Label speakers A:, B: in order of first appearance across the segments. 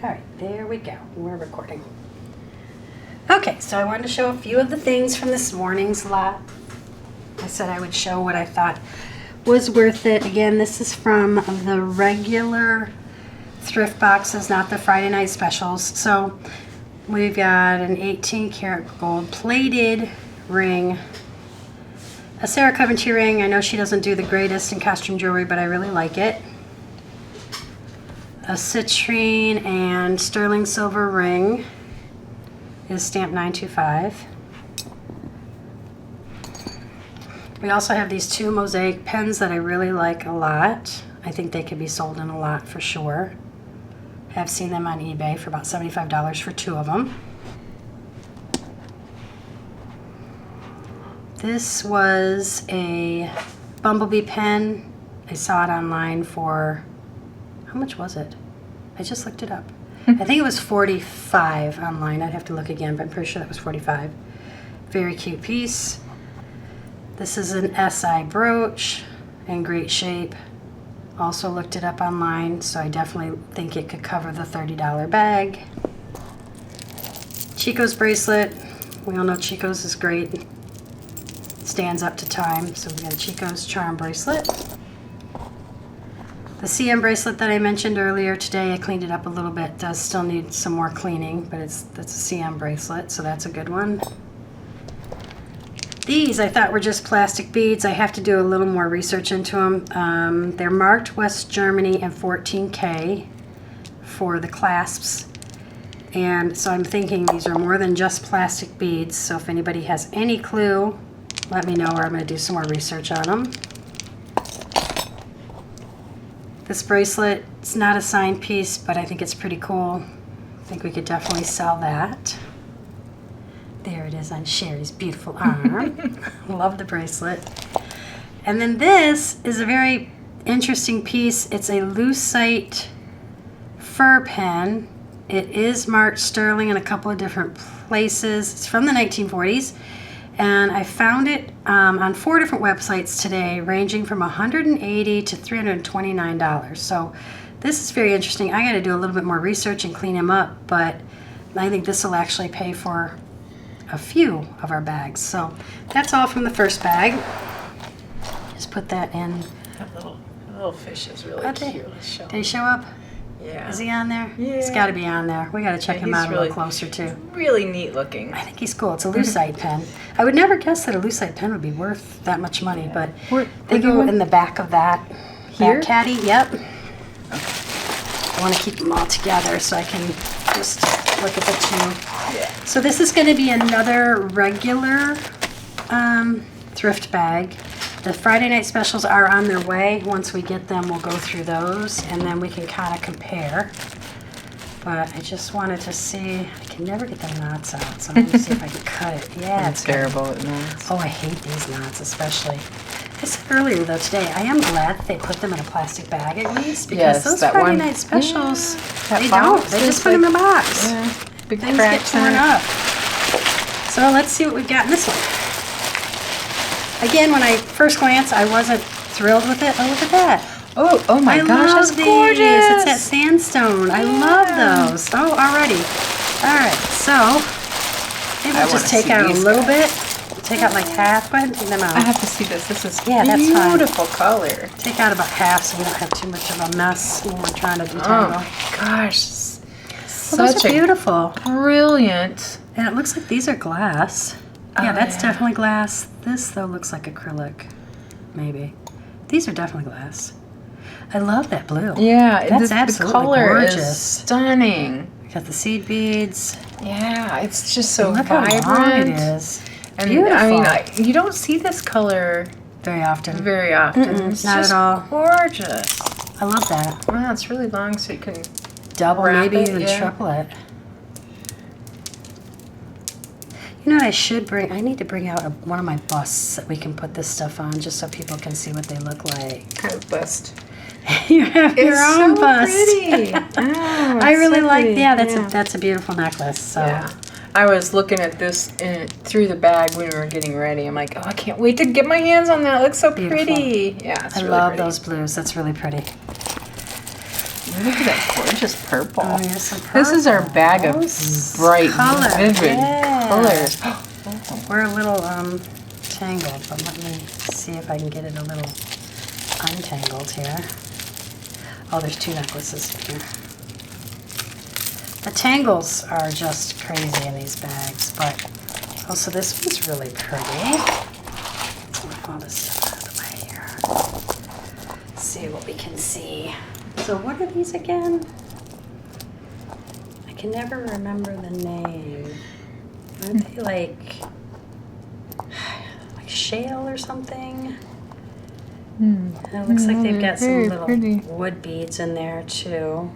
A: All right, there we go. We're recording. Okay, so I wanted to show a few of the things from this morning's lot. I said I would show what I thought was worth it. Again, this is from the regular thrift boxes, not the Friday night specials. So we've got an 18 karat gold plated ring, a Sarah Coventry ring. I know she doesn't do the greatest in costume jewelry, but I really like it. A citrine and sterling silver ring is stamped 925. We also have these two mosaic pens that I really like a lot. I think they could be sold in a lot for sure. I've seen them on eBay for about $75 for two of them. This was a bumblebee pen. I saw it online for, how much was it? I just looked it up. I think it was $45 online. I'd have to look again, but I'm pretty sure that was $45. Very cute piece. This is an SI brooch in great shape. Also looked it up online, so I definitely think it could cover the $30 bag. Chico's bracelet. We all know Chico's is great. Stands up to time, so we got a Chico's charm bracelet. The CM bracelet that I mentioned earlier today, I cleaned it up a little bit. Does still need some more cleaning, but that's a CM bracelet, so that's a good one. These I thought were just plastic beads. I have to do a little more research into them. They're marked West Germany and 14K for the clasps. And so I'm thinking these are more than just plastic beads. So if anybody has any clue, let me know, or I'm going to do some more research on them. This bracelet, it's not a signed piece, but I think it's pretty cool. I think we could definitely sell that. There it is on Sherry's beautiful arm. Love the bracelet. And then this is a very interesting piece. It's a lucite fur pen. It is marked sterling in a couple of different places. It's from the 1940s. And I found it on 4 different websites today, ranging from $180 to $329. So this is very interesting. I got to do a little bit more research and clean them up, but I think this will actually pay for a few of our bags. So that's all from the first bag. Just put that in.
B: That little fish is really cute.
A: Did he show up?
B: Yeah.
A: Is he on there?
B: Yeah.
A: He's got to be on there. We got to check him out a little closer too.
B: Really neat looking.
A: I think he's cool. It's a lucite pen. I would never guess that a lucite pen would be worth that much money, but they go in the back of that
B: here
A: caddy. Yep. Okay. I want to keep them all together so I can just look at the two. Yeah. So this is going to be another regular thrift bag. The Friday night specials are on their way. Once we get them, we'll go through those, and then we can kind of compare. But I just wanted to see. I can never get the knots out, so I'm going to see if I can cut it. Yeah,
B: it's terrible at knots.
A: Oh, I hate these knots, especially. I said earlier, though, today, I am glad that they put them in a plastic bag at least, because those Friday night specials, they don't. They just put them in a box.
B: Yeah, big
A: things get torn up. So let's see what we've got in this one. Again, when I first glanced, I wasn't thrilled with it. Oh, look at that.
B: Oh my gosh, that's gorgeous.
A: It's that sandstone. I love those. Oh, already. All right, so maybe we'll just take out a little bit. Take out like half. Go ahead and take them out.
B: I have to see this. This is
A: beautiful
B: color.
A: Take out about half so we don't have too much of a mess when we're trying to detangle.
B: Oh my gosh.
A: Those are beautiful.
B: Brilliant.
A: And it looks like these are glass. Yeah, that's definitely glass. This, though, looks like acrylic. Maybe. These are definitely glass. I love that blue.
B: Yeah,
A: that's absolutely
B: the color
A: gorgeous.
B: Is stunning.
A: Got the seed beads.
B: Yeah, it's just so
A: look
B: vibrant.
A: How long it is.
B: And
A: beautiful.
B: I mean, you don't see this color
A: very often.
B: It's
A: not
B: just
A: at all.
B: Gorgeous.
A: I love that.
B: Wow, it's really long, so you can
A: double, maybe even triple it. You know what I should bring? I need to bring out one of my busts that we can put this stuff on, just so people can see what they look like.
B: Kind of bust.
A: You have your own bust.
B: Pretty.
A: I really like. Yeah, that's a beautiful necklace. So.
B: Yeah. I was looking at this through the bag when we were getting ready. I'm like, oh, I can't wait to get my hands on that. It looks so pretty. Yeah, it's
A: I
B: really
A: love
B: pretty.
A: those blues. That's really pretty.
B: Look at that gorgeous purple.
A: Oh, here's some
B: This is our bag of
A: purples.
B: bright,
A: Color,
B: vivid
A: yeah.
B: colors.
A: We're a little tangled, but let me see if I can get it a little untangled here. Oh, there's 2 necklaces in here. The tangles are just crazy in these bags, but also this one's really pretty. Let's move all this stuff out of the way here. See what we can see. So what are these again? I can never remember the name. Aren't they like shale or something? It looks like they've got some little wood beads in there too,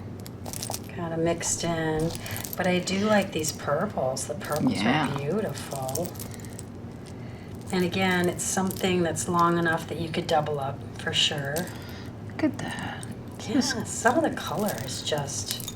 A: kind of mixed in. But I do like these purples. The purples are beautiful. And again, it's something that's long enough that you could double up for sure.
B: Look at that.
A: Yeah, some of the color is just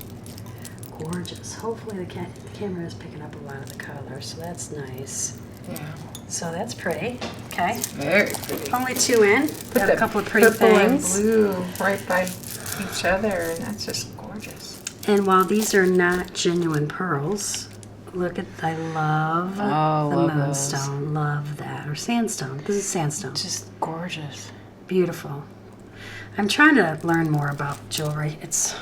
A: gorgeous. Hopefully the camera is picking up a lot of the color, so that's nice.
B: Yeah.
A: So that's pretty. Okay.
B: Very pretty.
A: Only 2 in. Got a couple of pretty
B: purple
A: things.
B: and blue right by each other, and that's just gorgeous.
A: And while these are not genuine pearls, look at, I love the moonstone. Love that. Or sandstone. This is sandstone.
B: Just gorgeous.
A: Beautiful. I'm trying to learn more about jewelry. There's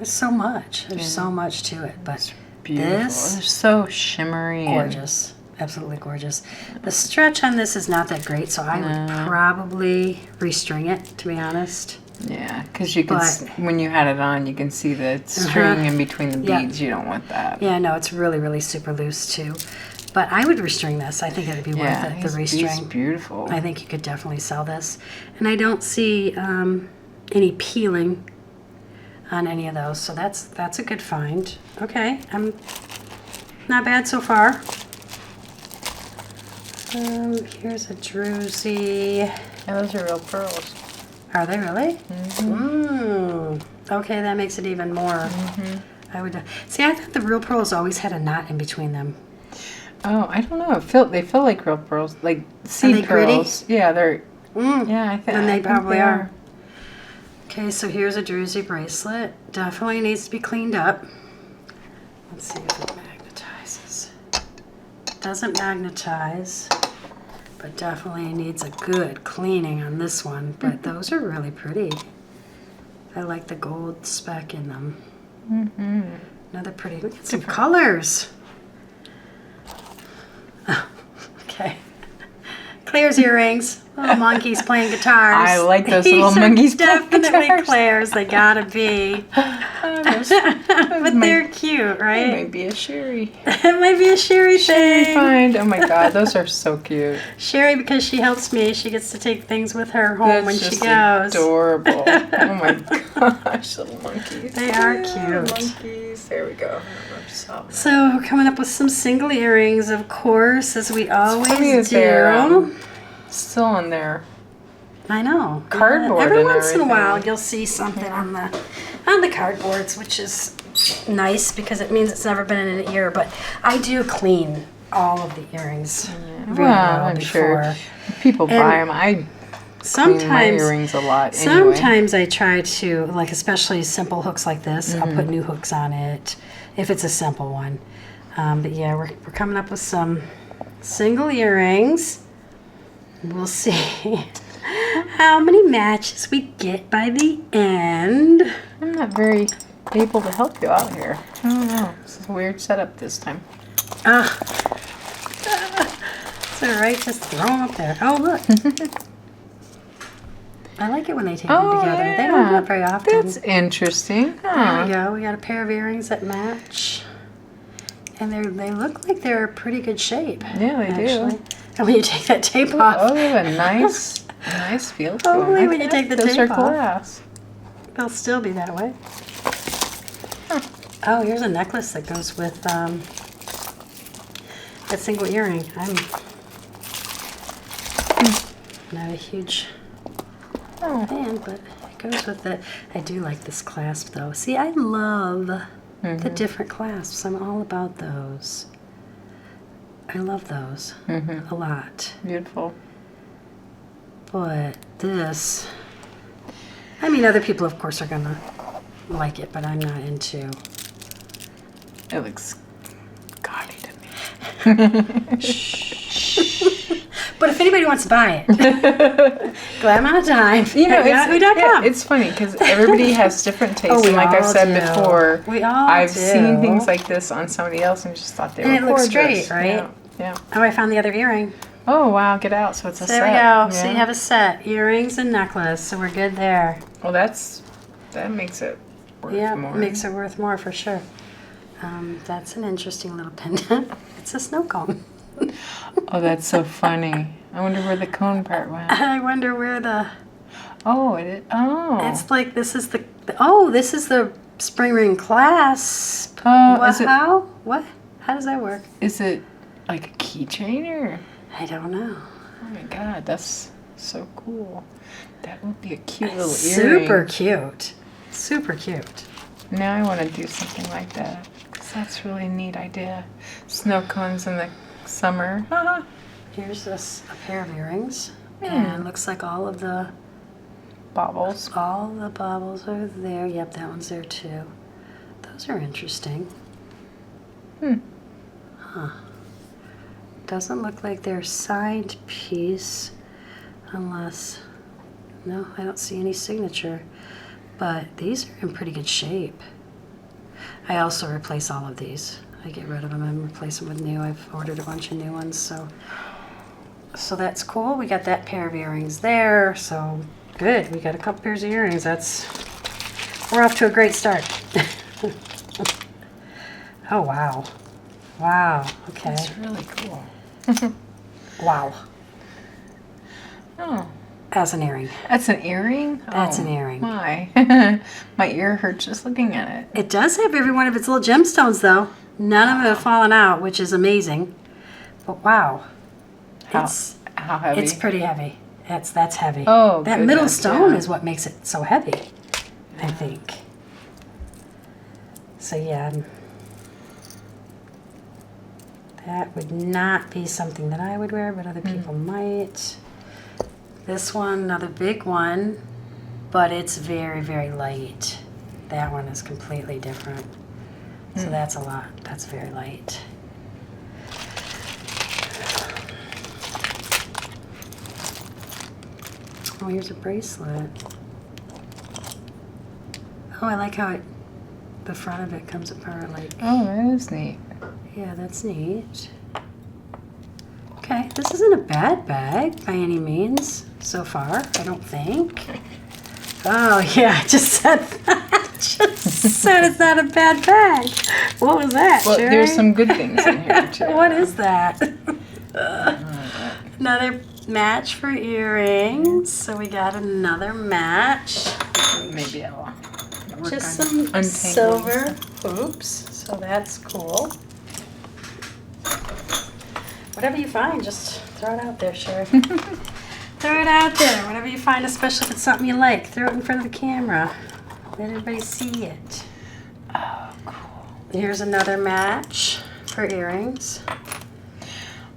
A: so much. There's so much to it. But
B: Beautiful.
A: this,
B: They're so shimmery.
A: gorgeous. Absolutely gorgeous. The stretch on this is not that great, so I would probably restring it, to be honest.
B: Yeah, because you can, when you had it on, you can see the string in between the beads. You don't want that.
A: Yeah, no, it's really, really super loose too. But I would restring this. I think it would be worth it, the restring.
B: He's beautiful.
A: I think you could definitely sell this. And I don't see any peeling on any of those, so that's a good find. Okay, not bad so far. Here's a druzy.
B: Yeah, those are real pearls.
A: Are they really? Okay, that makes it even more. I would see. I thought the real pearls always had a knot in between them.
B: Oh, I don't know. They feel like real pearls, like seed pearls.
A: Gritty?
B: Yeah, they're. Yeah, I think.
A: Then they probably are. Okay, so here's a druzy bracelet. Definitely needs to be cleaned up. Let's see if it magnetizes. Doesn't magnetize, but definitely needs a good cleaning on this one. But those are really pretty. I like the gold speck in them. Another pretty. Look at some colors. Oh, okay. Claire's earrings. Little monkeys playing guitars.
B: I like those little monkeys playing
A: definitely
B: guitars.
A: Claire's. They gotta be. But they're cute, right?
B: It might be a Sherry.
A: It might be a Sherry thing.
B: Find. Oh my God, those are so cute.
A: Sherry, because she helps me, she gets to take things with her home when she goes.
B: Adorable. Oh my gosh, little monkeys.
A: They are cute.
B: Monkeys. There we go.
A: So we're coming up with some single earrings, of course, as we always do.
B: They're, still on there.
A: I know.
B: Cardboard.
A: Every
B: and
A: once in a
B: everything.
A: while, you'll see something on the cardboards, which is nice because it means it's never been in an ear. But I do clean all of the earrings. Very well
B: I'm
A: before.
B: sure people buy them. I clean my earrings a lot. Anyway.
A: Sometimes I try to, like, especially simple hooks like this. I'll put new hooks on it if it's a simple one. But yeah, we're coming up with some single earrings. We'll see how many matches we get by the end.
B: I'm not very able to help you out here. I don't know. This is a weird setup this time.
A: It's all right. Just throw them up there. Oh, look. I like it when they take them together.
B: Yeah.
A: They don't do it very often.
B: That's interesting.
A: There we go. We got a pair of earrings that match. And they look like they're in pretty good shape.
B: Yeah, they do.
A: And when you take that tape off.
B: Oh, they have a nice feel to them.
A: Hopefully when you take the
B: those
A: tape
B: are
A: off.
B: glass.
A: They'll still be that way. Oh, here's a necklace that goes with that single earring. I'm not a huge fan, but it goes with it. I do like this clasp though. See, I love the different clasps. I'm all about those. I love those a lot.
B: Beautiful.
A: But this, I mean, other people, of course, are gonna like it, but I'm not into.
B: It looks gaudy to me.
A: But if anybody wants to buy it, Glam on a Dime.
B: You know,
A: Yahoo.com.
B: it's funny because everybody has different tastes.
A: Oh, we
B: and like I've
A: all
B: said
A: do.
B: before,
A: We all
B: I've
A: do.
B: seen things like this on somebody else and just thought they were
A: And it looks
B: gorgeous.
A: straight, right?
B: Yeah.
A: Oh, I found the other earring.
B: Oh wow, get out! So it's a
A: So there
B: set.
A: we go.
B: Yeah.
A: So you have a set, earrings and necklace. So we're good there.
B: Well, that makes it worth
A: Yeah,
B: more.
A: makes it worth more for sure. That's an interesting little pendant. It's a snow cone.
B: Oh, that's so funny. I wonder where the cone part went.
A: I wonder where the.
B: Oh, it is. Oh.
A: It's like this is the. Oh, this is the spring ring clasp.
B: Is it?
A: How? What? How does that work?
B: Is it like a keychain or?
A: I don't know.
B: Oh my god, that's so cool. That would be a cute little
A: Super
B: earring.
A: cute. Super cute.
B: Now I want to do something like that. 'Cause that's a really neat idea. Snow cones in the summer. Haha.
A: Here's a pair of earrings, and looks like all the
B: Baubles.
A: baubles are there. Yep, that one's there too. Those are interesting. Huh. Doesn't look like they're side piece, unless. No, I don't see any signature. But these are in pretty good shape. I also replace all of these. I get rid of them and replace them with new. I've ordered a bunch of new ones, so that's cool. We got that pair of earrings there, so good. We got a couple pairs of earrings. We're off to a great start. Oh wow, wow. Okay.
B: That's really cool.
A: Wow.
B: Oh,
A: As an earring.
B: that's an earring?
A: That's an earring.
B: My. My ear hurts just looking at it.
A: It does have every one of its little gemstones, though. None of them have fallen out, which is amazing. But wow,
B: How heavy?
A: it's pretty heavy. That's heavy.
B: Oh,
A: that middle
B: goodness,
A: stone
B: yeah.
A: is what makes it so heavy, I think. So yeah, that would not be something that I would wear, but other people might. This one, another big one, but it's very, very light. That one is completely different. So that's a lot. That's very light. Oh, here's a bracelet. Oh, I like how the front of it comes apart like.
B: Oh, that is neat.
A: Yeah, that's neat. Okay, this isn't a bad bag by any means so far, I don't think. Oh, yeah, I just said that. Just said it's not a bad bag. What was that,
B: Well,
A: Sherry?
B: there's some good things in here, too.
A: What is that? Another match for earrings. So we got another match.
B: Maybe I'll work
A: Just
B: on
A: some
B: untangling
A: silver
B: stuff.
A: hoops. So that's cool. Whatever you find, just throw it out there, Sherry. Throw it out there. Whatever you find, especially if it's something you like. Throw it in front of the camera. Let everybody see it.
B: Oh, cool.
A: Here's another match for earrings.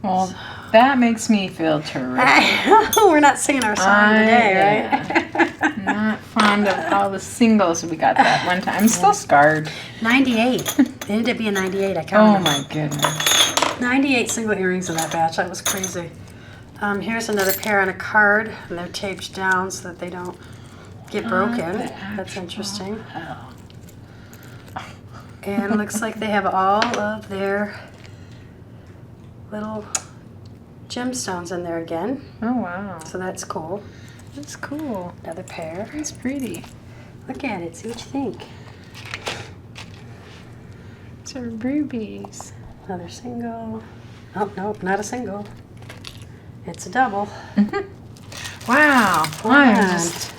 B: Well, that makes me feel terrific.
A: We're not singing our song today, right?
B: Not fond of all the singles we got that one time. I'm still scarred.
A: 98. It ended up being 98. I
B: Oh
A: counted them.
B: my goodness.
A: 98 single earrings in that batch. That was crazy. Here's another pair on a card, and they're taped down so that they don't get broken. That's interesting. And it looks like they have all of their little gemstones in there again.
B: Oh wow.
A: So that's cool.
B: That's cool.
A: Another pair.
B: That's pretty.
A: Look at it. See what you think.
B: These are rubies.
A: Another single. Oh, nope, not a single. It's a double.
B: Wow.
A: Hold
B: I'm
A: on.
B: just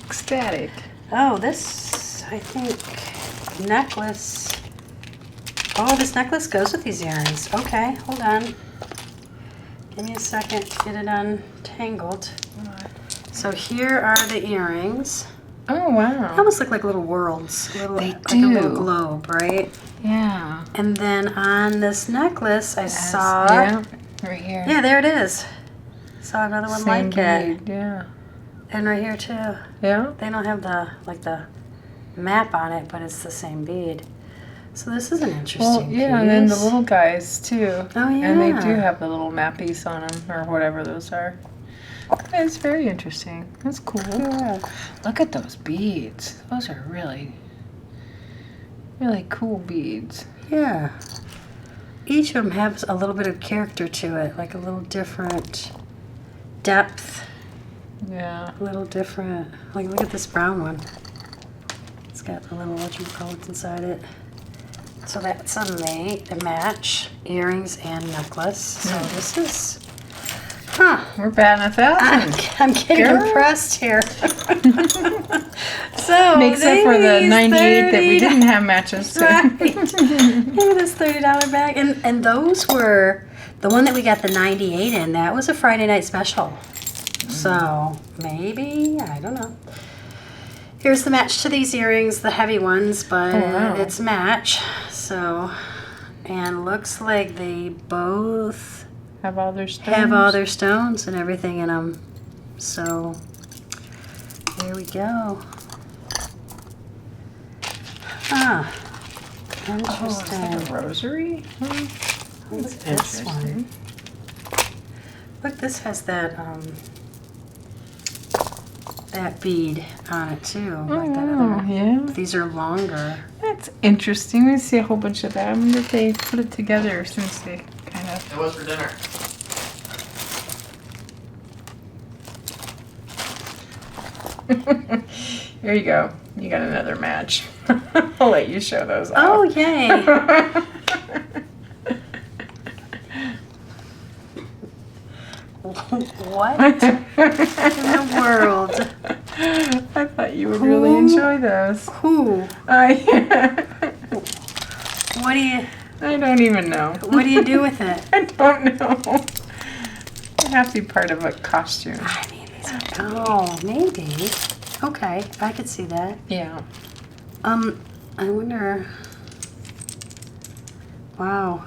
B: ecstatic.
A: Oh, this, I think, necklace. Oh, this necklace goes with these earrings. Okay, hold on. Give me a second to get it untangled. So here are the earrings.
B: Oh wow.
A: They almost look like little worlds. Little,
B: They
A: like a little
B: do.
A: globe, right?
B: Yeah.
A: And then on this necklace, I saw.
B: Yeah. Right here.
A: Yeah, there it is. Saw another one
B: Same
A: like it.
B: bead, yeah.
A: And right here too.
B: Yeah.
A: They don't have the map on it, but it's the same bead. So this is an interesting
B: Well, yeah, and then the
A: piece.
B: little guys too.
A: Oh,
B: And they
A: yeah.
B: do have the little mappies on them, or whatever those are. It's very interesting. That's cool.
A: Yeah.
B: Look at those beads. Those are really, really cool beads.
A: Yeah. Each of them has a little bit of character to it, like a little different depth,
B: Yeah.
A: a little different. Like, look at this brown one. It's got a little whatchamacallits inside it. So that's the match, earrings and necklace. So this is,
B: We're batting 1,000.
A: I'm getting
B: Girl.
A: impressed here. So
B: Except for the
A: these
B: 98 that we
A: 30
B: didn't have matches to.
A: Right. Look at this $30 bag. And those were, the one that we got the 98 in, that was a Friday night special. So maybe, I don't know. Here's the match to these earrings, the heavy ones, but
B: Oh, wow.
A: it's match. So, and looks like they both
B: Have all their stones.
A: have all their stones and everything in them. So, there we go. Ah,
B: Oh, is
A: interesting.
B: that a rosary?
A: Look at this
B: Interesting.
A: one. Look, this has that that bead on it too, like that
B: Oh,
A: other.
B: yeah.
A: These are longer.
B: That's interesting. We see a whole bunch of that. I wonder if they put it together since they kind of.
C: It was for dinner.
B: Here you go. You got another match. I'll let you show those off.
A: Oh, yay! What in the world?
B: I thought you would really enjoy those.
A: Who? What do you
B: I don't even know.
A: What do you do with it?
B: I don't know. It'd have to be part of a costume.
A: I mean, these are. Oh, maybe. Okay, I could see that.
B: Yeah.
A: I wonder. Wow,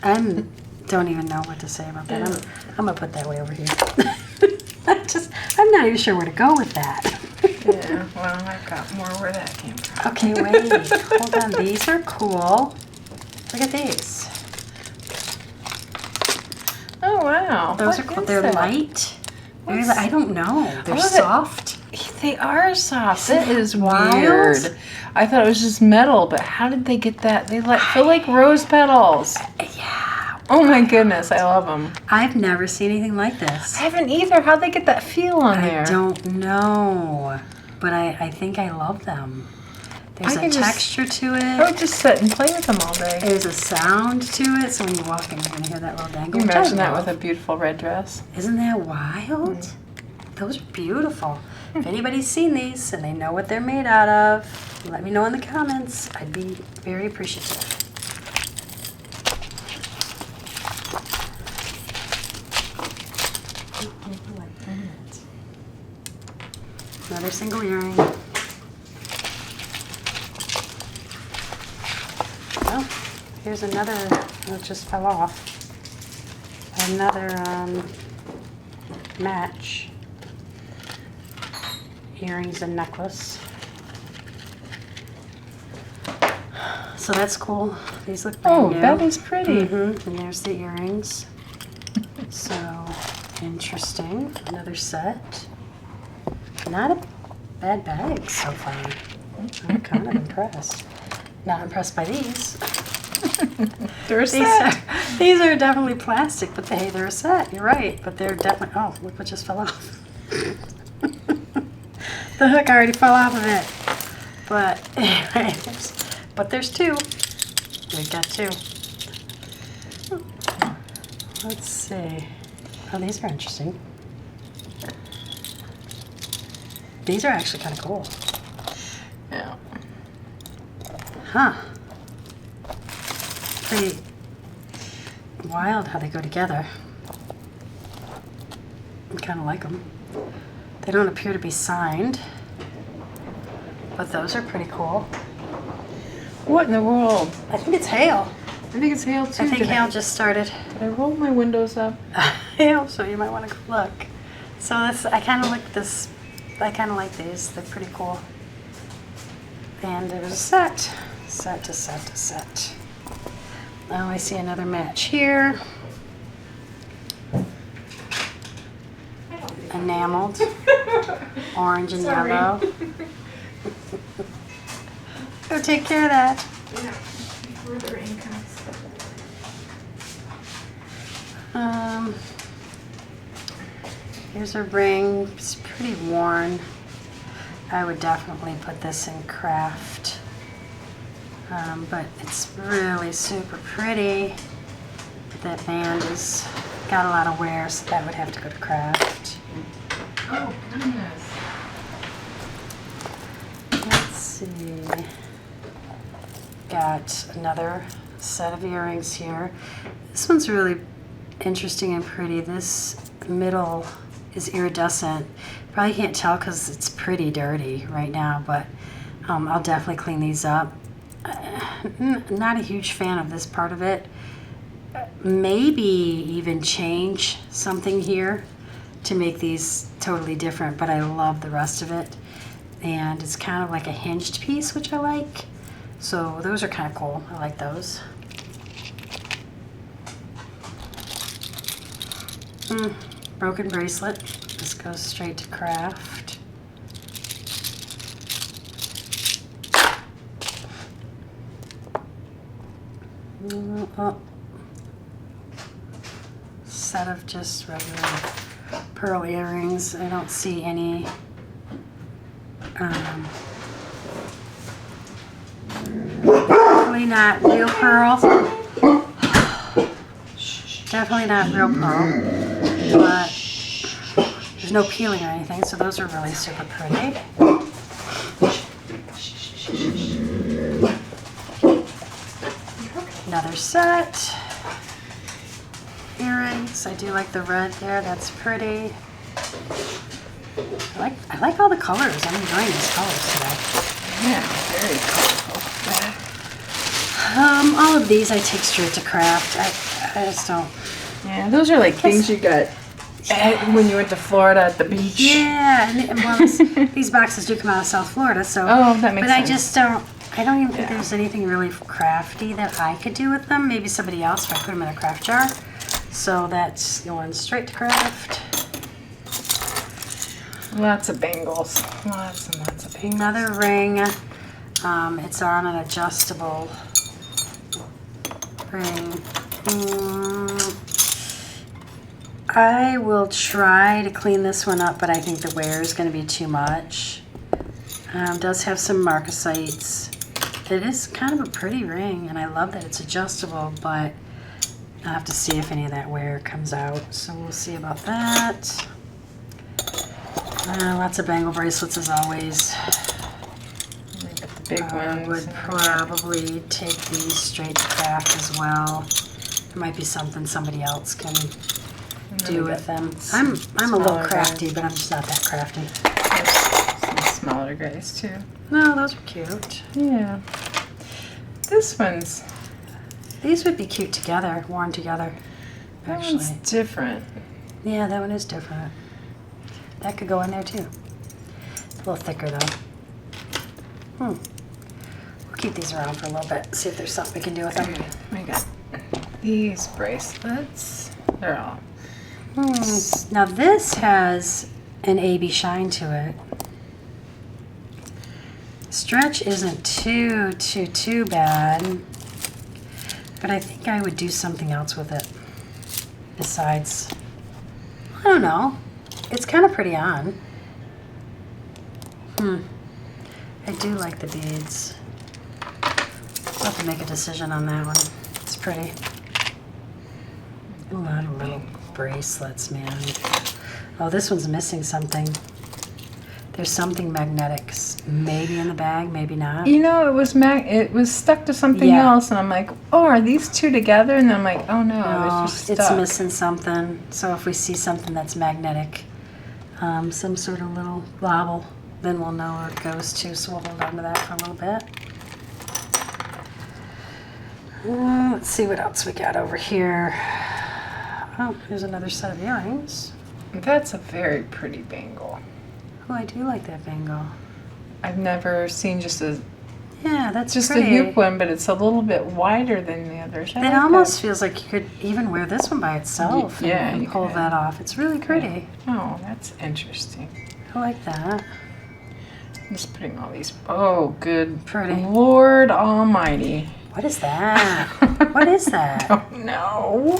A: don't even know what to say about that. I'm gonna put that way over here. I'm not even sure where to go with that.
B: Yeah. Well, I've got more where that came from.
A: Okay, wait. Hold on. These are cool. Look at these.
B: Oh wow.
A: Those
B: What
A: are cool.
B: is
A: They're
B: that?
A: light. Very
B: What's-
A: I don't know. They're
B: Oh,
A: soft.
B: They are soft.
A: Isn't
B: That is
A: that wild?
B: weird. I thought it was just metal, but how did they get that? They feel like rose petals.
A: Yeah.
B: Oh my goodness, I love them.
A: I've never seen anything like this.
B: I haven't either. How'd they get that feel on there?
A: I don't know, but I think I love them. There's
B: I
A: a
B: could just-
A: texture to
B: I
A: it.
B: would just sit and play with them all day.
A: There's a sound to it, so when you walk in, you're gonna hear that little dangle.
B: Can you
A: which I
B: imagine that
A: love.
B: with a beautiful red dress?
A: Isn't that wild? Those are beautiful. If anybody's seen these and they know what they're made out of, let me know in the comments. I'd be very appreciative. Another single earring. Oh, here's another. It just fell off. Another match. Earrings and necklace. So that's cool. These look brand
B: Oh,
A: new.
B: that is pretty.
A: And there's the earrings. So interesting. Another set. Not a bad bag so far. I'm kind of impressed. Not impressed by these.
B: They're a set.
A: These are definitely plastic, but hey, they're a set. You're right, but they're definitely. Oh, look what just fell off. The hook already fell off of it. But anyway, there's two. We've got two. Let's see. Oh, these are interesting. These are actually kind of cool.
B: Yeah.
A: Huh. Pretty wild how they go together. I kind of like them. They don't appear to be signed, but those are pretty cool.
B: What in the world?
A: I think it's hail.
B: I think it's hail too.
A: I think
B: Did
A: hail just started.
B: Did I roll my windows up?
A: Hail, so you might want to go look. So this, I kind of like this. I kind of like these. They're pretty cool. And there's a set. Set to set to set. Now I see another match here. Enameled. Orange and
B: Sorry.
A: yellow. Go take care of that.
B: Yeah, before the rain comes.
A: Here's a ring. It's pretty worn. I would definitely put this in craft. But it's really super pretty. That band has got a lot of wear, so that would have to go to craft.
B: Oh, goodness.
A: Let's see. Got another set of earrings here. This one's really interesting and pretty. This middle is iridescent. Probably can't tell because it's pretty dirty right now, but I'll definitely clean these up. Not a huge fan of this part of it. Maybe even change something here to make these totally different, but I love the rest of it. And it's kind of like a hinged piece, which I like. So those are kind of cool. I like those. Broken bracelet. This goes straight to craft. Oh. Set of just regular pearl earrings. I don't see any definitely not real pearls. Definitely not real pearl, but there's no peeling or anything, so those are really super pretty. Another set. Earrings. I do like the red there. That's pretty. I like all the colors. I'm enjoying these colors today.
B: Yeah, very colorful.
A: All of these I take straight to craft. I just don't.
B: Yeah, those are like things you got when you went to Florida at the beach.
A: Yeah, and well, these boxes do come out of South Florida, so.
B: Oh, that makes
A: but
B: sense.
A: I just don't. I don't even think there's anything really crafty that I could do with them. Maybe somebody else if I put them in a craft jar. So that's going straight to craft.
B: Lots of bangles. Lots and lots of bangles.
A: Another ring. It's on an adjustable ring. I will try to clean this one up, but I think the wear is going to be too much. Does have some marcasites. It is kind of a pretty ring, and I love that it's adjustable, but I'll have to see if any of that wear comes out. So we'll see about that. Lots of bangle bracelets as always.
B: The big
A: I
B: ones.
A: would probably take these straight to craft as well. There might be something somebody else can do with them. I'm a little
B: smaller
A: crafty,
B: guys.
A: but I'm just not that crafty.
B: There's some smaller guys too.
A: No, those are cute.
B: Yeah. This one's
A: These would be cute together, worn together.
B: that
A: Actually,
B: one's different.
A: yeah, that one is different. That could go in there too. It's a little thicker though. We'll keep these around for a little bit. See if there's something we can do with them.
B: We got these bracelets. They're all.
A: Now this has an AB shine to it. Stretch isn't too bad, but I think I would do something else with it besides, I don't know. It's kind of pretty on. I do like the beads. I'll have to make a decision on that one. It's pretty. A lot of little bracelets, man. Oh, this one's missing something. There's something magnetic, maybe in the bag, maybe not.
B: You know, it was stuck to something
A: Yeah.
B: else, and I'm like, oh, are these two together? And then I'm like, oh no,
A: No,
B: it's just
A: it's
B: stuck.
A: missing something. So if we see something that's magnetic, some sort of little bobble, then we'll know where it goes to. So we'll hold on to that for a little bit. Let's see what else we got over here. Oh, here's another set of earrings.
B: That's a very pretty bangle.
A: Oh, I do like that bangle.
B: I've never seen just a
A: Yeah, that's
B: Just
A: pretty.
B: a hoop one, but it's a little bit wider than the others. I
A: It
B: like
A: almost feels like you could even wear this one by itself
B: yeah,
A: and
B: you
A: pull
B: could.
A: that off. It's really pretty.
B: Oh, that's interesting.
A: I like that.
B: I'm just putting all these. Oh, good.
A: Pretty.
B: Lord Almighty.
A: What is that? What is that?
B: Oh no.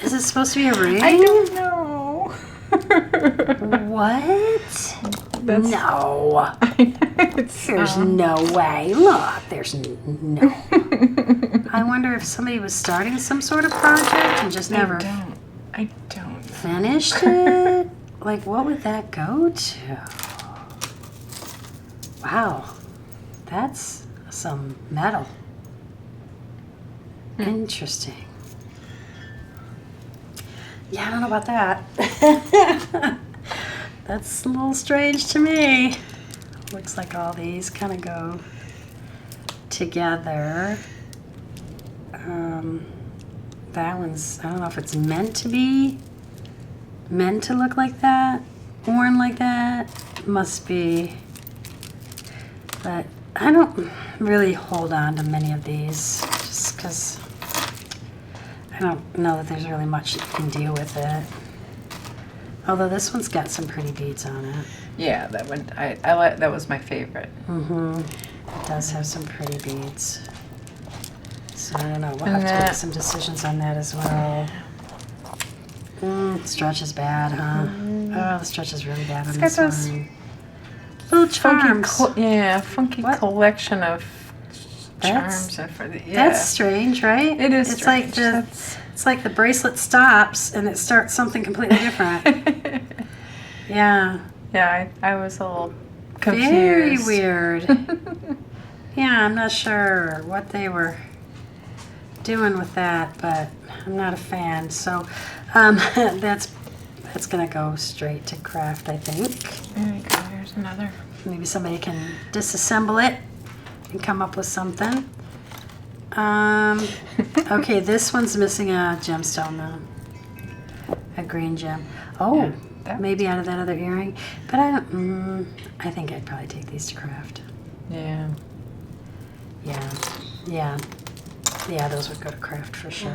A: Is it supposed to be a ring?
B: I don't know.
A: What?
B: That's-
A: No.
B: It's,
A: There's no way. Look, there's no. I wonder if somebody was starting some sort of project and just never
B: I don't know.
A: finished it. Like, what would that go to? Wow, that's some metal. Interesting. Yeah, I don't know about that. That's a little strange to me. Looks like all these kind of go together. That one's, I don't know if it's meant to look like that, worn like that. Must be. But I don't really hold on to many of these just because I don't know that there's really much you can do with it. Although this one's got some pretty beads on it.
B: Yeah, that one. I like. That was my favorite.
A: Mm-hmm. It does have some pretty beads. So I don't know. We'll
B: And
A: have to make
B: that-
A: some decisions on that as well. Stretch is bad, huh? Oh, the stretch is really bad on
B: got
A: this
B: those
A: one. Little charms.
B: Funky
A: What?
B: collection of
A: That's-
B: charms.
A: That's strange, right?
B: It is
A: It's
B: strange.
A: like the it's like the bracelet stops and it starts something completely different. Yeah.
B: Yeah, I was a little confused.
A: Very weird. Yeah, I'm not sure what they were doing with that, but I'm not a fan. So that's gonna go straight to craft, I think.
B: There you go. Here's another.
A: Maybe somebody can disassemble it and come up with something. Okay, this one's missing a gemstone though. A green gem. Oh,
B: Yeah, that
A: maybe out of that other earring. But I don't, I think I'd probably take these to craft.
B: Yeah.
A: Yeah, yeah. Yeah, those would go to craft for sure.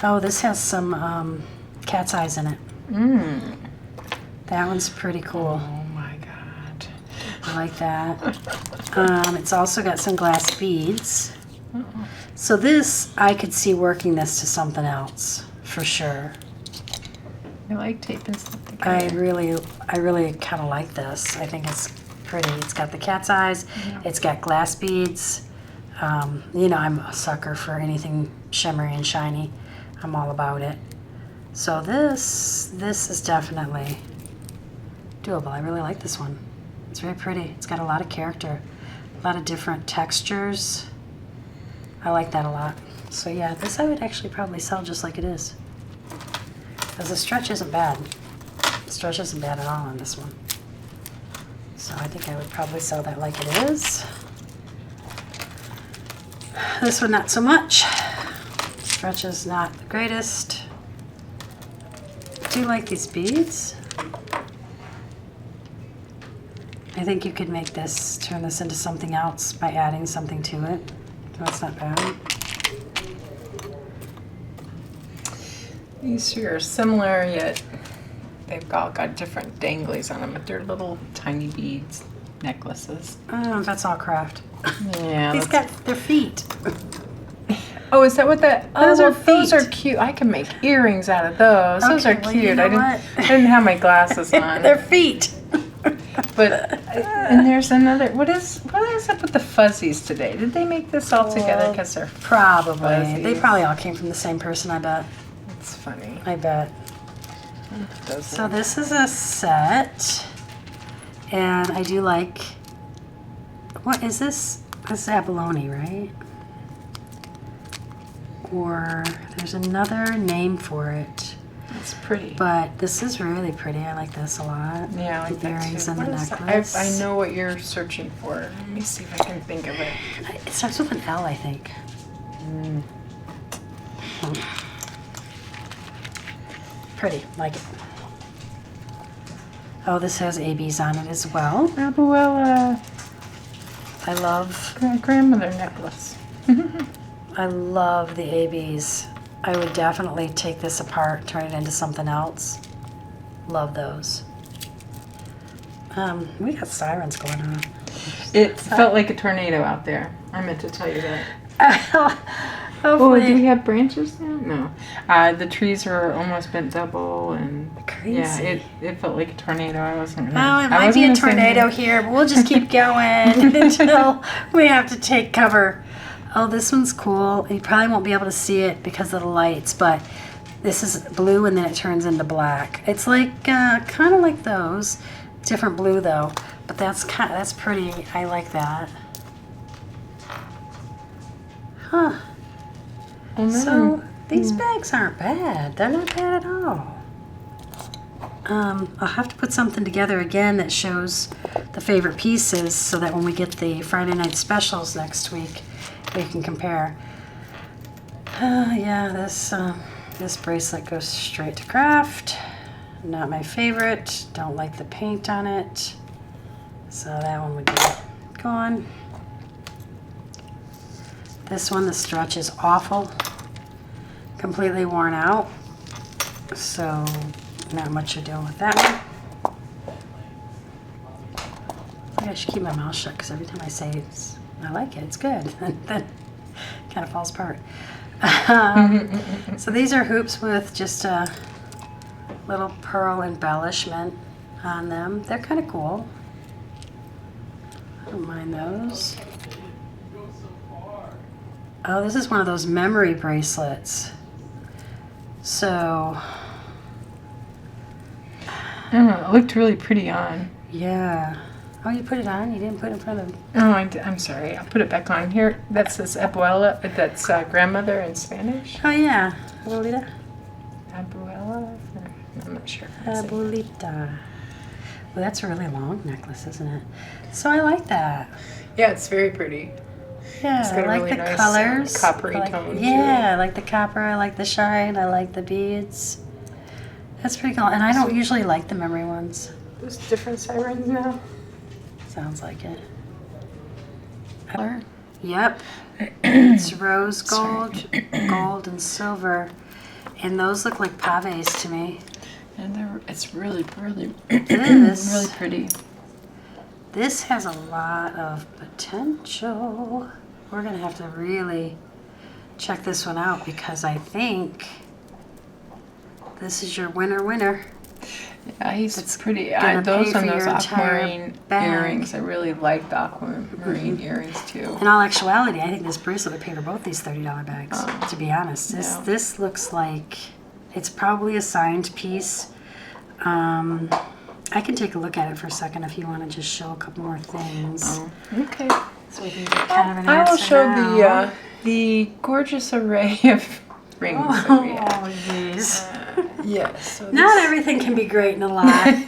A: Oh, this has some cat's eyes in it.
B: Mmm.
A: That one's pretty cool.
B: Oh my god.
A: I like that. It's also got some glass beads.
B: Uh-oh.
A: So this, I could see working this to something else, for sure.
B: I like taping stuff
A: I
B: together.
A: really kind of like this. I think it's pretty. It's got the cat's eyes.
B: Yeah.
A: It's got glass beads. You know, I'm a sucker for anything shimmery and shiny. I'm all about it. So this is definitely doable. I really like this one. It's very pretty. It's got a lot of character, a lot of different textures. I like that a lot. So yeah, this I would actually probably sell just like it is. Because the stretch isn't bad. The stretch isn't bad at all on this one. So I think I would probably sell that like it is. This one not so much. Stretch is not the greatest. I do like these beads. I think you could make this, turn this into something else by adding something to it. So that's not bad.
B: These two are similar, yet they've all got different danglies on them, but they're little tiny beads, necklaces.
A: I don't know if that's all craft.
B: Yeah.
A: These got their feet.
B: Oh, is that what that?
A: Those
B: oh,
A: are
B: those are
A: feet.
B: cute. I can make earrings out of those. Those
A: Okay,
B: are
A: well,
B: cute.
A: you know
B: I didn't have my glasses on.
A: Their feet.
B: But and there's another. What is up with the fuzzies today? Did they make this all together because they're
A: Probably.
B: fuzzies?
A: They probably all came from the same person, I bet.
B: It's funny.
A: I bet.
B: Those
A: So this is a set. And I do like, what is this? This is abalone, right? Or there's another name for it.
B: It's pretty.
A: But this is really pretty. I like this a lot.
B: Yeah, I like
A: the
B: that
A: earrings
B: too.
A: and the
B: What is that?
A: necklace.
B: I know what you're searching for. Let me see if I can think of it.
A: It starts with an L, I think. Pretty, like it. Oh, this has ABs on it as well.
B: Abuela
A: I love
B: grandmother necklace.
A: I love the ABs. I would definitely take this apart, turn it into something else. Love those. We got sirens going on.
B: It felt like a tornado out there. I meant to tell you that. Oh,
A: Hopefully.
B: do we have branches now? No. The trees are almost bent double, and
A: Crazy.
B: yeah, it felt like a tornado. I wasn't gonna.
A: Oh, it
B: I
A: might
B: wasn't
A: be a
B: gonna say
A: tornado
B: anything.
A: here, but we'll just keep going until we have to take cover. Oh, this one's cool. You probably won't be able to see it because of the lights, but this is blue and then it turns into black. It's like kind of like those, different blue though. But that's pretty. I like that. Huh.
B: Oh, no.
A: So these bags aren't bad. They're not bad at all. I'll have to put something together again that shows the favorite pieces so that when we get the Friday night specials next week, we can compare. Yeah, this bracelet goes straight to craft. Not my favorite. Don't like the paint on it. So that one would be gone. This one, the stretch is awful. Completely worn out. So not much to do with that one. I think I should keep my mouth shut because every time I say I like it, it's good. And then it kind of falls apart. So these are hoops with just a little pearl embellishment on them. They're kind of cool. I don't mind those. Oh, this is one of those memory bracelets. So,
B: It looked really pretty on.
A: yeah. Oh, you put it on? You didn't put it in front of...
B: Oh, I'm sorry. I'll put it back on here. That says abuela. That's grandmother in Spanish.
A: Oh, yeah. Abuelita.
B: Abuela? I'm not sure. how to say it.
A: Abuelita. Well, that's a really long necklace, isn't it? So I like that.
B: Yeah, it's very pretty.
A: Yeah,
B: It's got
A: I
B: a
A: like
B: really
A: the
B: nice,
A: colors.
B: coppery
A: I like,
B: tone to
A: yeah, I like the copper. I like the shine. I like the beads. That's pretty cool. And I don't usually like the memory ones.
B: There's different sirens now.
A: Sounds like it. Color? Yep. It's rose gold, gold and silver. And those look like paves to me.
B: And it's really, really,
A: This,
B: really pretty.
A: this has a lot of potential. We're going to have to really check this one out because I think this is your winner.
B: Yeah, he's pretty.
A: gonna
B: Those
A: pay
B: and
A: for
B: those
A: your entire
B: aquamarine
A: bag.
B: earrings. I really like the aquamarine earrings too.
A: In all actuality, I think this bracelet would pay for both these $30 bags, to be honest.
B: yeah.
A: This looks like it's probably a signed piece. I can take a look at it for a second if you want to just show a couple more things.
B: Oh, okay.
A: So we can get kind of an
B: I will
A: answer
B: show
A: now.
B: the gorgeous array of rings that we have.
A: Oh, jeez.
B: Yes. So
A: Not
B: this-
A: everything can be great in a life.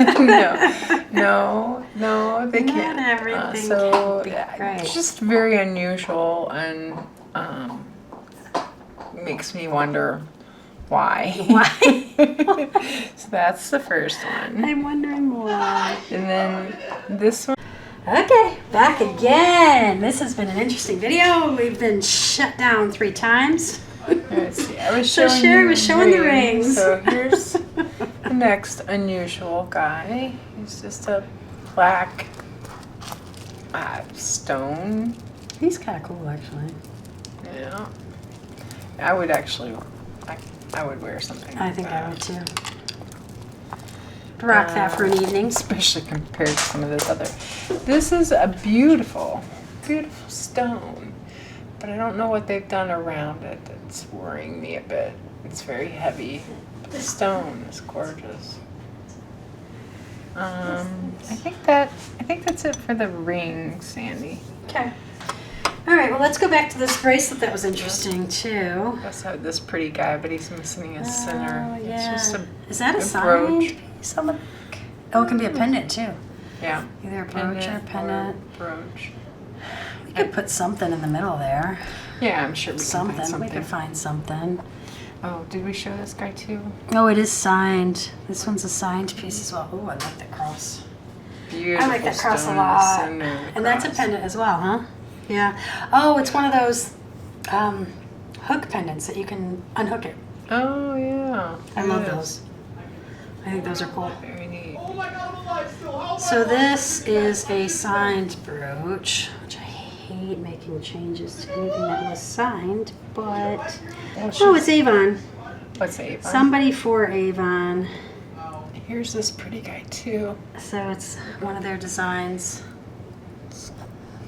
B: no, they
A: Not
B: can't.
A: everything
B: So
A: can be
B: yeah,
A: great.
B: it's just very unusual and makes me wonder why.
A: Why?
B: So that's the first one,
A: I'm wondering why.
B: and then this one.
A: Okay, back again. This has been an interesting video. We've been shut down 3 times.
B: Let's see. I was
A: So
B: showing
A: Sherry
B: you
A: was showing the rings.
B: So here's the next unusual guy. He's just a black stone.
A: He's kind of cool, actually.
B: Yeah. I would actually, I would wear something.
A: I
B: like
A: think
B: that.
A: I would too. Rock that for an evening.
B: Especially compared to some of this other. This is a beautiful, beautiful stone. But I don't know what they've done around it. It's worrying me a bit. It's very heavy. But the stone is gorgeous. I think that's it for the ring, Sandy.
A: Okay. All right, well, let's go back to this bracelet that was interesting, too.
B: I also have this pretty guy, but he's missing a center.
A: Oh, yeah.
B: It's just a
A: Is that a sign
B: brooch.
A: piece on the back? Oh, it can be a pendant, too.
B: Yeah.
A: Either a brooch or a pendant.
B: Brooch.
A: We could put something in the middle there.
B: Yeah, I'm sure we can find
A: Something. We
B: something.
A: could find something.
B: Oh, did we show this guy too?
A: Oh, it is signed. This one's a signed piece as well. Oh, I like that cross.
B: Beautiful.
A: I like that cross a
B: stone
A: lot.
B: center of the
A: And that's a
B: cross.
A: pendant as well, huh? Yeah. Oh, it's one of those hook pendants that you can unhook it.
B: Oh yeah.
A: I love
B: Yes.
A: those. I think those are cool.
B: Very neat.
A: So this is a signed brooch, which I hate making changes to anything that was signed, but oh, it's Avon.
B: What's Avon?
A: Somebody for Avon.
B: Here's this pretty guy too.
A: So it's one of their designs.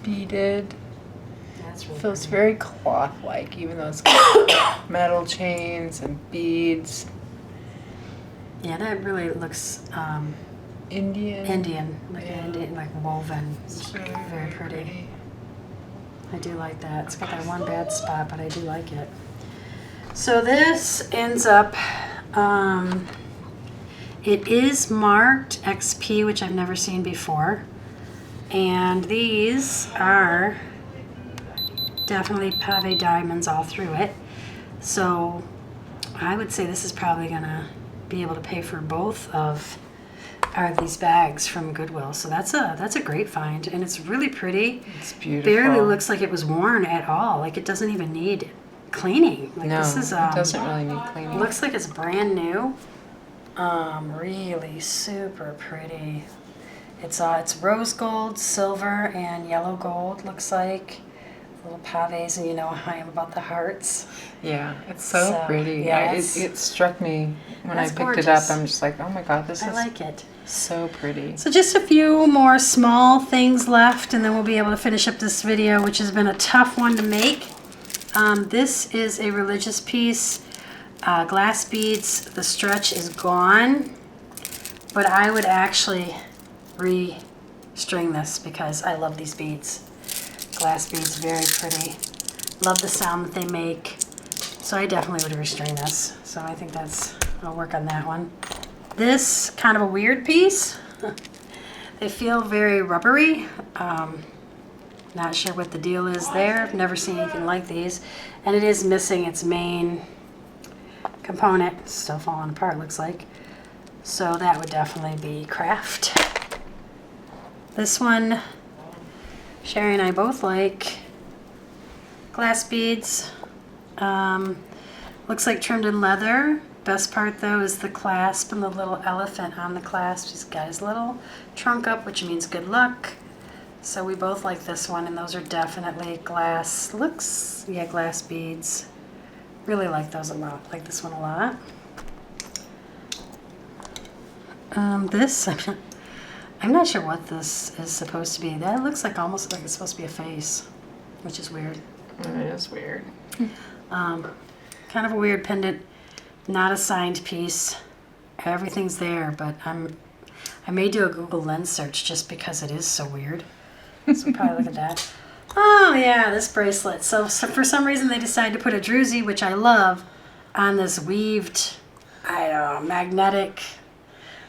B: Beaded.
A: That's really
B: Feels
A: pretty.
B: very cloth-like, even though it's got metal chains and beads.
A: Yeah, that really looks
B: Indian.
A: Indian, like
B: Yeah.
A: Indian, like woven.
B: It's
A: Very pretty. I do like that. It's got that one bad spot, but I do like it. So this ends up, it is marked XP, which I've never seen before. And these are definitely pave diamonds all through it. So I would say this is probably gonna be able to pay for both of these bags from Goodwill. So that's a great find, and it's really pretty.
B: It's beautiful.
A: Barely looks like it was worn at all. Like it doesn't even need cleaning. Like
B: No,
A: this is
B: it doesn't really need cleaning.
A: looks like it's brand new. Really super pretty. It's rose gold, silver, and yellow gold. Looks like little paves, and you know how I am about the hearts.
B: Yeah, it's so
A: So,
B: pretty.
A: yeah,
B: It struck me when I
A: that's
B: picked it
A: gorgeous.
B: up. I'm just like, oh my god, this
A: I
B: is
A: like it.
B: so pretty.
A: So just a few more small things left, and then we'll be able to finish up this video, which has been a tough one to make. This is a religious piece, glass beads. The stretch is gone, but I would actually re-string this because I love these beads. Glass beads, very pretty. Love the sound that they make. So I definitely would restring this. So I think I'll work on that one. This, kind of a weird piece. They feel very rubbery. Not sure what the deal is there. I've never seen anything like these. And it is missing its main component. It's still falling apart, looks like. So that would definitely be craft. This one, Sherry and I both like. Glass beads. Looks like trimmed in leather. Best part though is the clasp and the little elephant on the clasp. He's got his little trunk up, which means good luck. So we both like this one, and those are definitely glass. Glass beads. Really like those a lot. Like this one a lot. This, I'm not sure what this is supposed to be. That looks like almost like it's supposed to be a face, which is weird.
B: It is weird.
A: Kind of a weird pendant, not a signed piece. Everything's there, but I may do a Google Lens search just because it is so weird. So we'll probably look at that. Oh yeah, this bracelet. So for some reason they decided to put a druzy, which I love, on this weaved, I don't know, magnetic.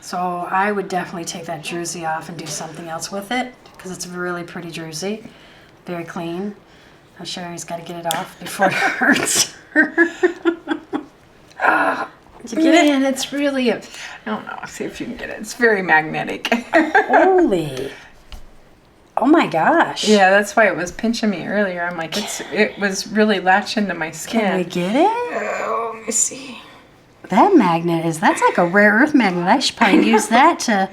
A: So I would definitely take that druzy off and do something else with it because it's a really pretty druzy, very clean. I'm sure he's got to get it off before it hurts. Did you get it?
B: Man, it's really I don't know. See if you can get it. It's very magnetic.
A: Holy. Oh my gosh.
B: Yeah, that's why it was pinching me earlier. I'm like, it was really latched into my skin.
A: Can we get it?
B: Oh, let me see.
A: That magnet that's like a rare earth magnet. I should probably use that to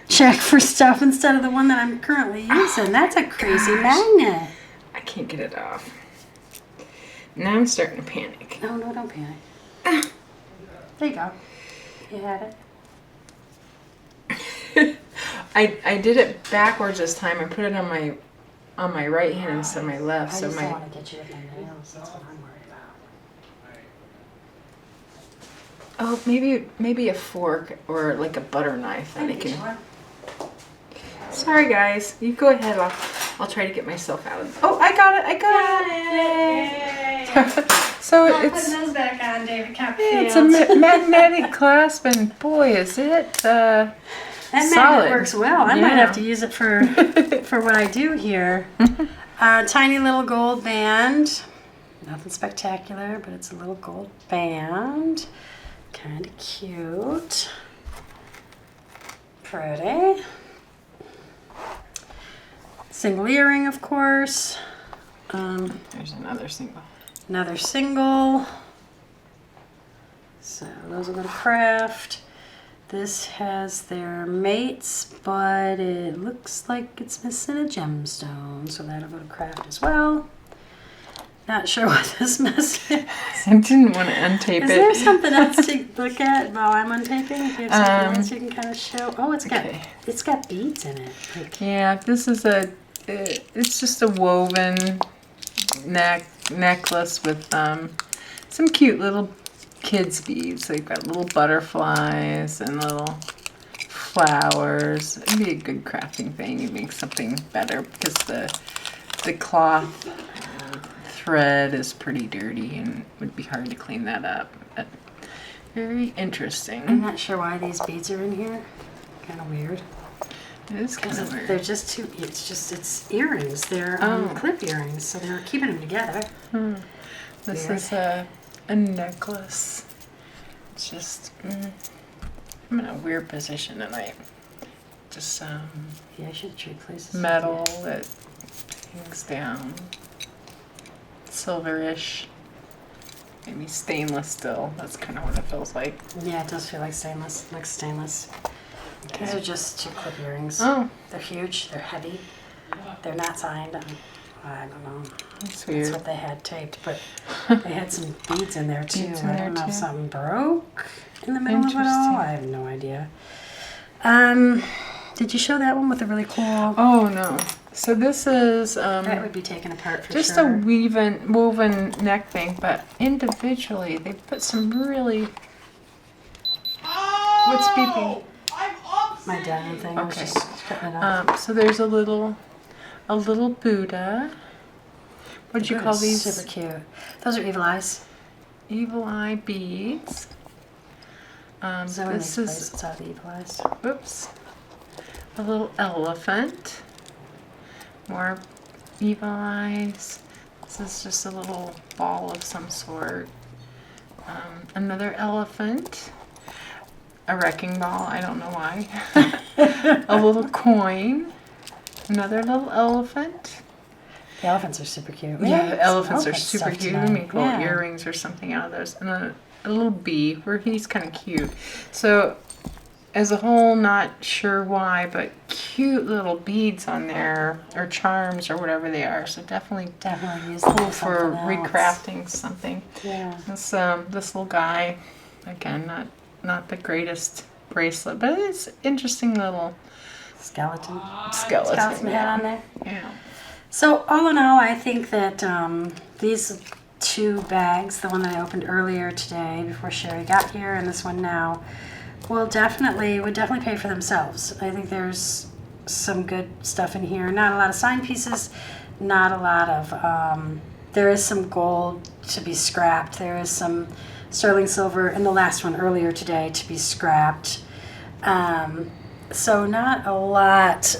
A: check for stuff instead of the one that I'm currently using. That's a crazy magnet.
B: I can't get it off. Now I'm starting to panic.
A: No, don't panic. There you go. You had it.
B: I did it backwards this time. I put it on my right hand instead of my left.
A: I
B: So
A: just don't
B: my
A: want to get you with my nails. That's what I'm worried about.
B: oh maybe a fork or like a butter knife that I can. Sorry guys, you go ahead. I'll try to get myself out of. Oh, I got it! So it's
A: Putting those back on, David
B: yeah, it's a magnetic clasp, and boy, is it
A: that
B: solid.
A: magnet works well. I might
B: Yeah.
A: have to use it for what I do here. Tiny little gold band. Nothing spectacular, but it's a little gold band. Kind of cute. Pretty. Single earring, of course.
B: There's another single.
A: Another single. So those are going to craft. This has their mates, but it looks like it's missing a gemstone, so that'll go to craft as well. Not sure what this mess is.
B: I didn't want to untape
A: Is
B: it.
A: there something else to look at while I'm untaping? Do you have something else you can kind of show? Oh, it's got beads in it. Like,
B: Yeah, this is it's just a woven necklace with some cute little kids beads. They've got little butterflies and little flowers. It'd be a good crafting thing. You make something better because the cloth thread is pretty dirty and would be hard to clean that up. But very interesting.
A: I'm not sure why these beads are in here. Kind of weird.
B: It is kind of weird.
A: They're just it's earrings. They're clip earrings, so they're keeping them together.
B: This
A: Weird.
B: is a necklace. It's just I'm in a weird position tonight. Just
A: Yeah, I should trade places.
B: metal that hangs down. Silverish. Maybe stainless still. That's kind of what it feels like.
A: Yeah, it does feel like stainless. Like stainless. These are just 2 clip earrings.
B: Oh,
A: They're huge. They're heavy. They're not signed. I don't know.
B: that's
A: That's
B: weird.
A: what they had taped, but they had some beads in there too.
B: Beads in
A: I
B: there,
A: don't know if
B: too.
A: something broke in the middle of it all.
B: Interesting.
A: I have no idea. Did you show that one with the really cool?
B: Oh no. So this is
A: That would be taken apart for
B: just
A: sure.
B: a woven neck thing, but individually they put some really. What's beeping?
A: My diamond thing. I was
B: Okay.
A: just cutting it off.
B: So there's a little Buddha. What'd you call
A: Ooh,
B: these?
A: Super cute. Those are evil eyes.
B: Evil eye beads.
A: Zoe
B: This
A: makes
B: is
A: bracelets out of the evil eyes.
B: oops, a little elephant. More evil eyes. This is just a little ball of some sort. Another elephant. A wrecking ball. I don't know why. A little coin. Another little elephant.
A: The elephants are super cute.
B: Yeah,
A: some
B: elephants are
A: elephant
B: super
A: stuff
B: cute.
A: tonight.
B: We make little
A: Yeah.
B: earrings or something out of those. And then a little bee where he's kind of cute. So as a whole, not sure why, but cute little beads on there or charms or whatever they are. So definitely
A: Definitely use
B: cool
A: them
B: for
A: something else.
B: recrafting something.
A: Yeah.
B: This little guy, again, not the greatest bracelet, but it's interesting little
A: Skeleton.
B: skeleton.
A: Head on there.
B: Yeah.
A: So all in all, I think that these 2 bags, the one that I opened earlier today before Sherry got here, and this one now, would definitely pay for themselves. I think there's some good stuff in here. Not a lot of sign pieces, not a lot of. There is some gold to be scrapped. There is some sterling silver in the last one earlier today to be scrapped. So not a lot.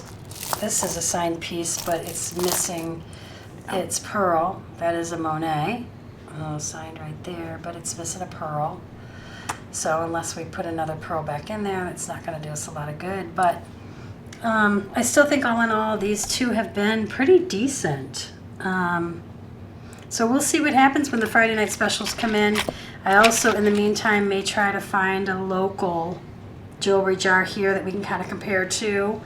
A: This is a signed piece, but it's missing its pearl. That is a Monet. Signed right there, but it's missing a pearl. So unless we put another pearl back in there, it's not going to do us a lot of good. But I still think all in all, these 2 have been pretty decent. So we'll see what happens when the Friday night specials come in. I also, in the meantime, may try to find a local jewelry jar here that we can kind of compare to.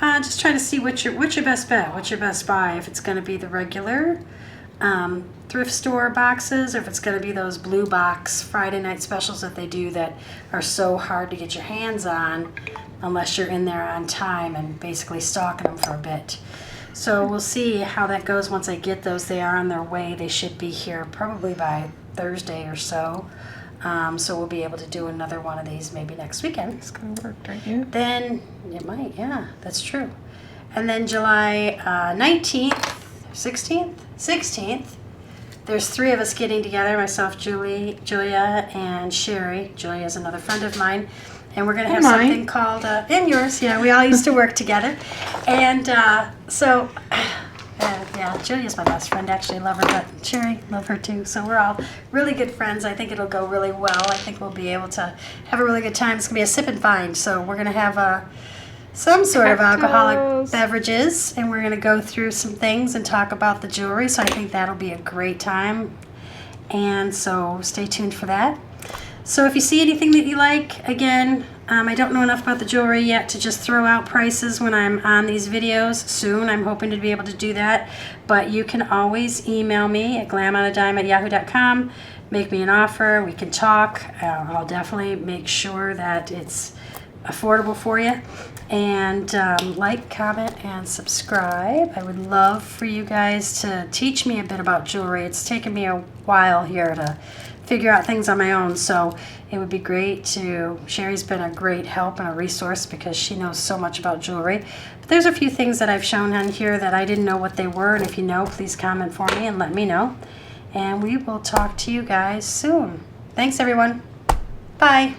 A: Just trying to see what's your best bet, what's your best buy. If it's going to be the regular thrift store boxes, or if it's going to be those blue box Friday night specials that they do that are so hard to get your hands on unless you're in there on time and basically stalking them for a bit. So we'll see how that goes once I get those. They are on their way. They should be here probably by Thursday or so. So we'll be able to do another one of these maybe next weekend.
B: It's gonna work, don't you?
A: Then it might, yeah, that's true. And then July 19th, 16th, there's 3 of us getting together, myself, Julia, and Sherry. Julia is another friend of mine. And we're going to have something called, and yours, yeah, we all used to work together. And so, yeah, Yeah, Julia's my best friend, actually. Love her, but Sherry, love her too. So we're all really good friends. I think it'll go really well. I think we'll be able to have a really good time. It's going to be a sip and find. So we're going to have some sort of alcoholic
B: Cocktails.
A: beverages, and we're going to go through some things and talk about the jewelry. So I think that'll be a great time. And so stay tuned for that. So if you see anything that you like, again, I don't know enough about the jewelry yet to just throw out prices when I'm on these videos. Soon, I'm hoping to be able to do that. But you can always email me at glamonadime@yahoo.com. Make me an offer. We can talk. I'll definitely make sure that it's affordable for you. And like, comment, and subscribe. I would love for you guys to teach me a bit about jewelry. It's taken me a while here to figure out things on my own, so it would be great to. Sherry's been a great help and a resource because she knows so much about jewelry. But there's a few things that I've shown on here that I didn't know what they were, and if you know, please comment for me and let me know. And we will talk to you guys soon. Thanks, everyone. Bye.